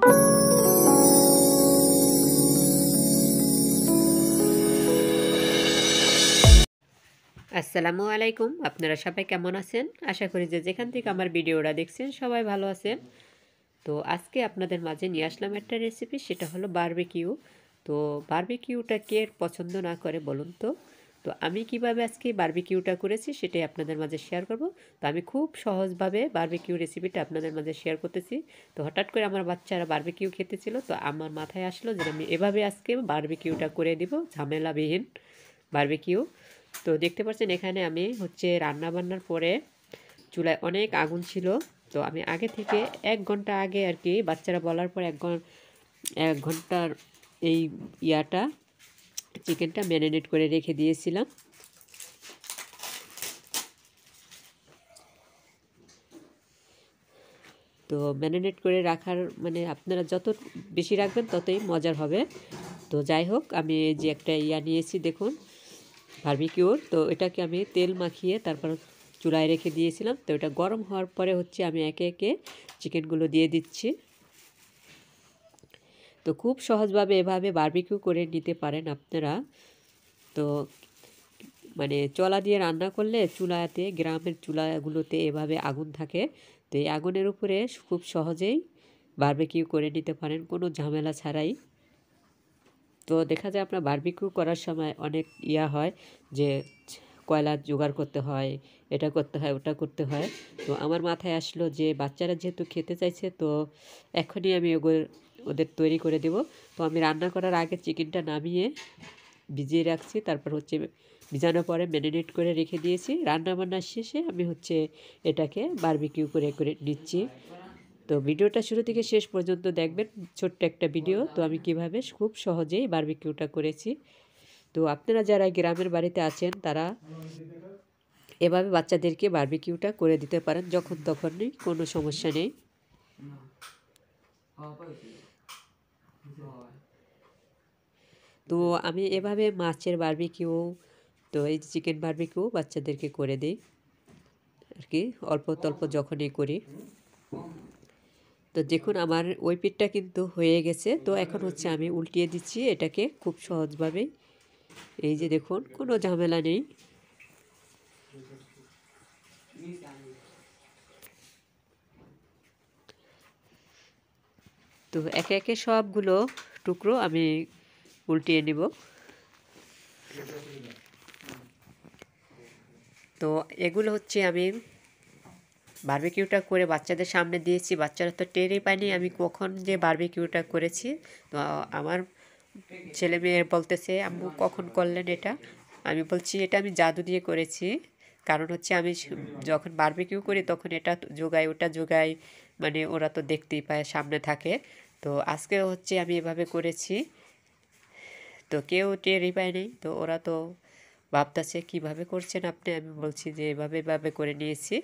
আসসালামু আলাইকুম, আপনারা সবাই কেমন আছেন? আশা করি যে যেখান থেকে আমার ভিডিওটা দেখছেন সবাই ভালো আছেন। তো আজকে আপনাদের মাঝে নিয়ে আসলাম একটা রেসিপি, সেটা হলো বারবিকিউ। তো বারবিকিউটা কে পছন্দ না করে বলুন তো? তো আমি কিভাবে আজকে বারবিকিউটা করেছি সেটাই আপনাদের মাঝে শেয়ার করব। তো আমি খুব সহজভাবে বারবিকিউ রেসিপিটা আপনাদের মাঝে শেয়ার করতেছি। তো হঠাৎ করে আমার বাচ্চারা বারবিকিউ খেতে ছিল, তো আমার মাথায় আসলো যে আমি এভাবে আজকে বারবিকিউটা করে দিব, ঝামেলাবিহীন বারবিকিউ। তো দেখতে পাচ্ছেন এখানে আমি রান্না বান্নার পরে চুলায় অনেক আগুন ছিল। তো আমি আগে থেকে 1 ঘন্টা আগে আর কি, বাচ্চারা বলার পর 1 ঘন্টার এই চিকেনটা ম্যারিনেট করে রেখে দিয়েছিলাম। তো ম্যারিনেট করে রাখার মানে আপনারা যত বেশি রাখবেন ততই মজার হবে। তো যাই হোক, আমি যে একটা নিয়েছি দেখুন, বারবিকিউর। তো এটাকে আমি তেল মাখিয়ে তারপর চুলায় রেখে দিয়েছিলাম। তো এটা গরম হওয়ার পরে আমি একে একে চিকেনগুলো দিয়ে দিচ্ছি। তো খুব সহজভাবে এভাবে বারবিকিউ করে নিতে পারেন আপনারা। তো মানে চলা দিয়ে রান্না করলে চুলাতে, গ্রামের চুলাগুলোতে এভাবে আগুন থাকে। তো এই আগুনের উপরে খুব সহজেই বারবিকিউ করে নিতে পারেন কোনো ঝামেলা ছাড়াই। তো দেখা যায় আপনার বারবিকিউ করার সময় অনেক হয় যে কয়লা জোগাড় করতে হয়, এটা করতে হয়, ওটা করতে হয়। তো আমার মাথায় আসলো যে বাচ্চারা যেহেতু খেতে চাইছে, তো এখনই আমি ওদের তৈরি করে দেব। তো আমি রান্না করার আগে চিকেনটা নামিয়ে ভিজিয়ে রাখছি, তারপর ভিজানোর পরে ম্যারিনেট করে রেখে দিয়েছি। রান্নাবান্নার শেষে আমি এটাকে বারবিকিউ করে করে নিচ্ছি। তো ভিডিওটা শুরু থেকে শেষ পর্যন্ত দেখবেন, ছোট্ট একটা ভিডিও। তো আমি কিভাবে খুব সহজেই বারবিকিউটা করেছি। তো আপনারা যারা গ্রামের বাড়িতে আছেন তারা এভাবে বাচ্চাদেরকে বারবিকিউটা করে দিতে পারেন যখন তখনই, কোনো সমস্যা নেই। তো আমি এভাবে মাছের বারবিকিউ, তো এই চিকেন বারবিকিউ বাচ্চাদেরকে করে দিই আর কি, অল্প তল্প যখনই করি। তো দেখুন আমার ওই পিঠটা কিন্তু হয়ে গেছে। তো এখন আমি উল্টিয়ে দিচ্ছি এটাকে খুব সহজভাবেই। এই যে দেখুন, কোনো ঝামেলা নেই। তো একে একে সবগুলো টুকরো আমি উল্টিয়ে নিব। তো এগুলো আমি বারবিকিউটা করে বাচ্চাদের সামনে দিয়েছি। বাচ্চারা তো টেরই পায়নি আমি কখন যে বারবিকিউটা করেছি। তো আমার ছেলে মেয়ে বলতেছে, আম্মু কখন করলেন এটা? আমি বলছি এটা আমি জাদু দিয়ে করেছি। কারণ আমি যখন বারবিকিউ করি তখন এটা জোগাই, ওটা জোগাই, মানে ওরা তো দেখতেই পায়, সামনে থাকে। তো আজকে আমি এভাবে করেছি, তো কেউ টেরই পায়নি। তো ওরা তো ভাবতেছে কীভাবে করছেন আপনি। আমি বলছি যে এভাবে এভাবে করে নিয়েছি।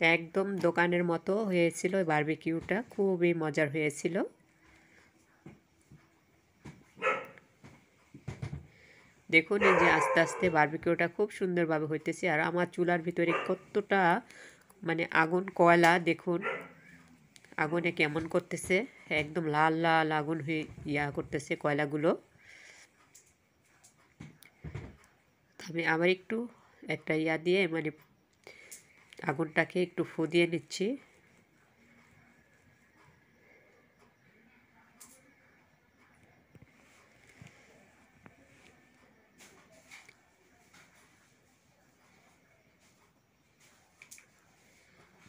একদম দোকানের মতো হয়েছিল বারবিকিউটা, খুবই মজার হয়েছিল। দেখুন এই যে আস্তে আস্তে বারবিকিউটা খুব সুন্দরভাবে হইতেছে। আর আমার চুলার ভিতরে কতটা মানে আগুন, কয়লা দেখুন আগুনে কেমন করতেছে, একদম লাল লাল আগুন হয়ে করতেছে কয়লাগুলো। আমি আবার একটু একটা দিয়ে মানে আগুনটাকে একটু ফু দিয়ে নিচ্ছি।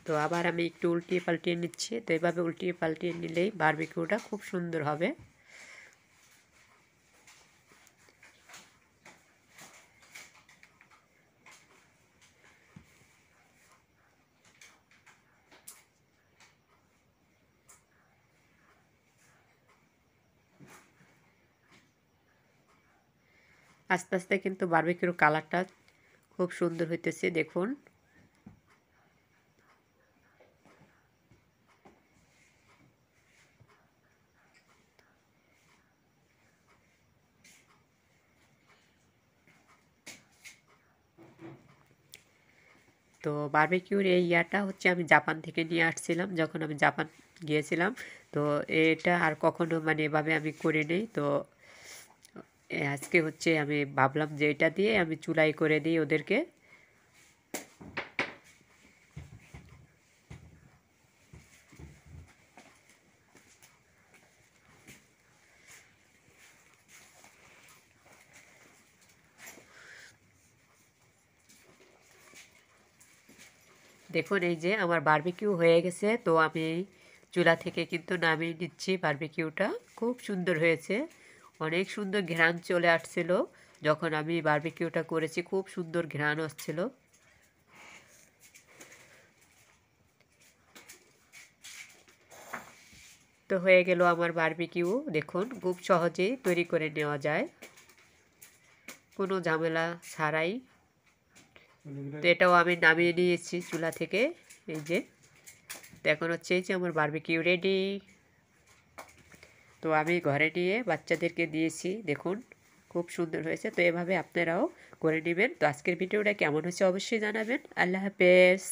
তো আবার আমি একটু উল্টিয়ে পাল্টিয়ে নিচ্ছি। তো এভাবে উল্টিয়ে পাল্টিয়ে নিলেই বারবিকিউটা খুব সুন্দর হবে। আস্তে আস্তে কিন্তু বারবিকিউর কালারটা খুব সুন্দর হইতেছে দেখুন। তো বারবিকিউর এই ইয়াটা হচ্ছে আমি জাপান থেকে নিয়ে আসছিলাম যখন আমি জাপান গিয়েছিলাম। তো এটা আর কখনো মানে এভাবে আমি করি নেই। তো আজকে হচ্ছে আমি ভাবলাম যে এটা দিয়ে আমি চুলাই করে দিই ওদেরকে। দেখুন এই যে আমার বারবিকিউ হয়ে গেছে। তো আমি চুলা থেকে কিন্তু নামিয়ে নিচ্ছি বারবিকিউটা। খুব সুন্দর হয়েছে, অনেক সুন্দর ঘ্রাণ চলে আসছিল যখন আমি বারবিকিউটা করেছি, খুব সুন্দর ঘ্রাণ আসছিল। তো হয়ে গেল আমার বারবিকিউ। দেখুন খুব সহজেই তৈরি করে নেওয়া যায়, কোনো ঝামেলা ছাড়াই। তো এটাও আমি নামিয়ে নিয়েছি চুলা থেকে। এই যে তো এখন হচ্ছে এই যে আমার বারবিকিউ রেডি। তো আমি ঘরে নিয়ে বাচ্চাদেরকে দিয়েছি, দেখুন খুব সুন্দর হয়েছে। তো এভাবে আপনারাও করে নেবেন। তো আজকের ভিডিওটা কেমন হয়েছে অবশ্যই জানাবেন। আল্লাহ হাফেজ।